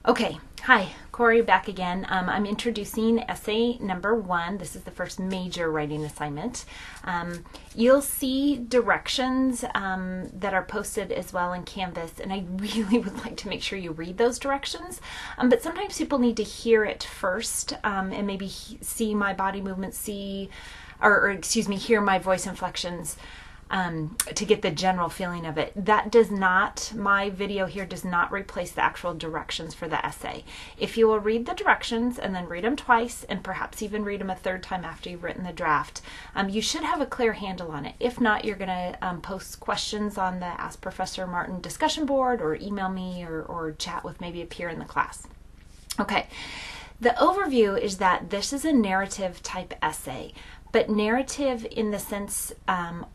Okay, hi, Corey back again. I'm introducing essay number 1. This is the first major writing assignment. You'll see directions that are posted as well in Canvas, and I really would like to make sure you read those directions. But sometimes people need to hear it first and maybe see my body movements, hear my voice inflections. To get the general feeling of it. My video here does not replace the actual directions for the essay. If you will read the directions and then read them twice and perhaps even read them a third time after you've written the draft, you should have a clear handle on it. If not, you're going to post questions on the Ask Professor Martin discussion board or email me or chat with maybe a peer in the class. Okay, the overview is that this is a narrative type essay. But narrative in the sense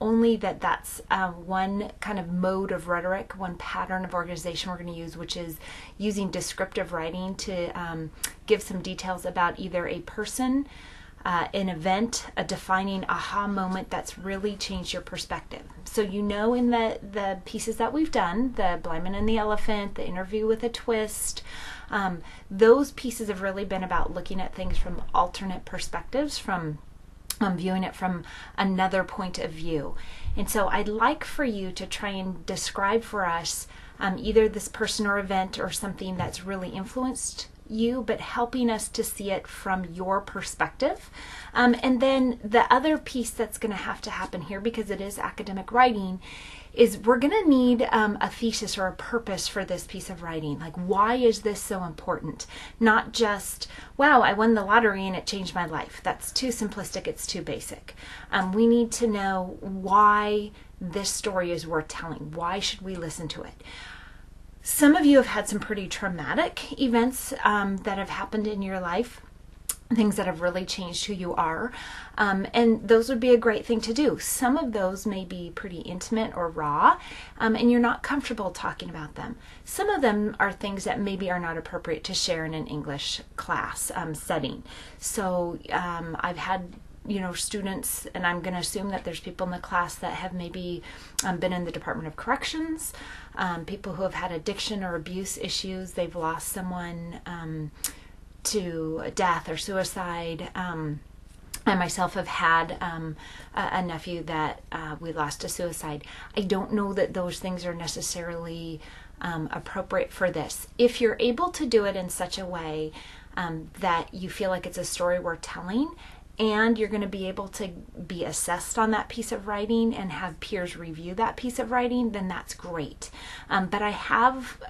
only that's one kind of mode of rhetoric, one pattern of organization we're going to use, which is using descriptive writing to give some details about either a person, an event, a defining aha moment that's really changed your perspective. So you know in the pieces that we've done, the Blind Man and the Elephant, the Interview with a Twist, those pieces have really been about looking at things from alternate perspectives, from viewing it from another point of view. And so I'd like for you to try and describe for us either this person or event or something that's really influenced you, but helping us to see it from your perspective. And then the other piece that's going to have to happen here, because it is academic writing, is we're going to need a thesis or a purpose for this piece of writing. Like, why is this so important? Not just, wow, I won the lottery and it changed my life. That's too simplistic. It's too basic. We need to know why this story is worth telling. Why should we listen to it? Some of you have had some pretty traumatic events that have happened in your life, things that have really changed who you are, and those would be a great thing to do. Some of those may be pretty intimate or raw, and you're not comfortable talking about them. Some of them are things that maybe are not appropriate to share in an English class setting. So I've had students, and I'm going to assume that there's people in the class that have maybe been in the Department of Corrections, people who have had addiction or abuse issues, they've lost someone to death or suicide. I myself have had a nephew that we lost to suicide. I don't know that those things are necessarily appropriate for this. If you're able to do it in such a way that you feel like it's a story worth telling, and you're going to be able to be assessed on that piece of writing and have peers review that piece of writing, then that's great. But I have,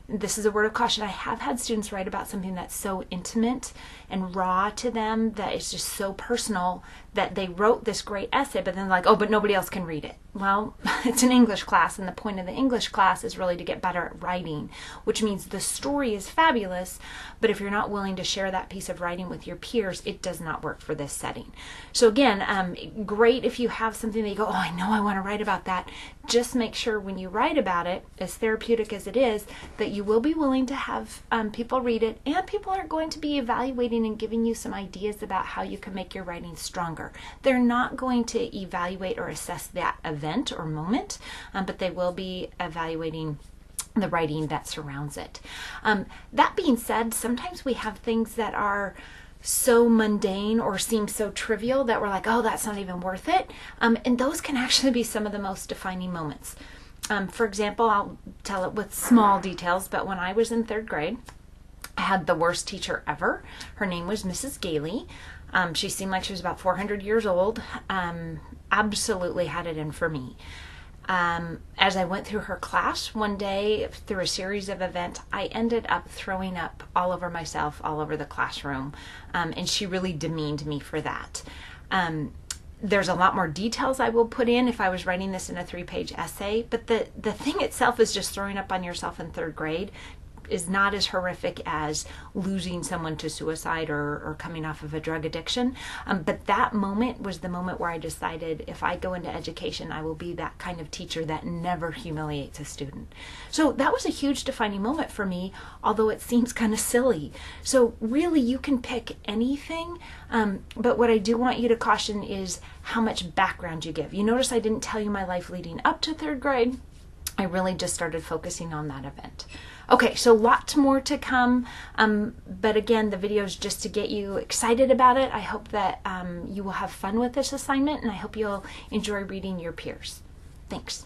this is a word of caution, I have had students write about something that's so intimate and raw to them that it's just so personal that they wrote this great essay, but then like, oh, but nobody else can read it. Well, it's an English class, and the point of the English class is really to get better at writing, which means the story is fabulous, but if you're not willing to share that piece of writing with your peers, it does not work for this setting. So again, great if you have something that you go, oh, I know I want to write about that. Just make sure when you write about it, as therapeutic as it is, that you will be willing to have people read it, and people are going to be evaluating and giving you some ideas about how you can make your writing stronger. They're not going to evaluate or assess that event or moment, but they will be evaluating the writing that surrounds it. That being said, sometimes we have things that are so mundane or seem so trivial that we're like, oh, that's not even worth it. And those can actually be some of the most defining moments. For example, I'll tell it with small details, but when I was in 3rd grade, I had the worst teacher ever. Her name was Mrs. Gailey. She seemed like she was about 400 years old. Absolutely had it in for me. As I went through her class one day, through a series of events, I ended up throwing up all over myself, all over the classroom, and she really demeaned me for that. There's a lot more details I will put in if I was writing this in a 3-page essay, but the thing itself is just throwing up on yourself in 3rd grade is not as horrific as losing someone to suicide or coming off of a drug addiction. But that moment was the moment where I decided if I go into education, I will be that kind of teacher that never humiliates a student. So that was a huge defining moment for me, although it seems kind of silly. So really you can pick anything, but what I do want you to caution is how much background you give. You notice I didn't tell you my life leading up to 3rd grade. I really just started focusing on that event. Okay, so lots more to come, but again, the video is just to get you excited about it. I hope that you will have fun with this assignment, and I hope you'll enjoy reading your peers. Thanks.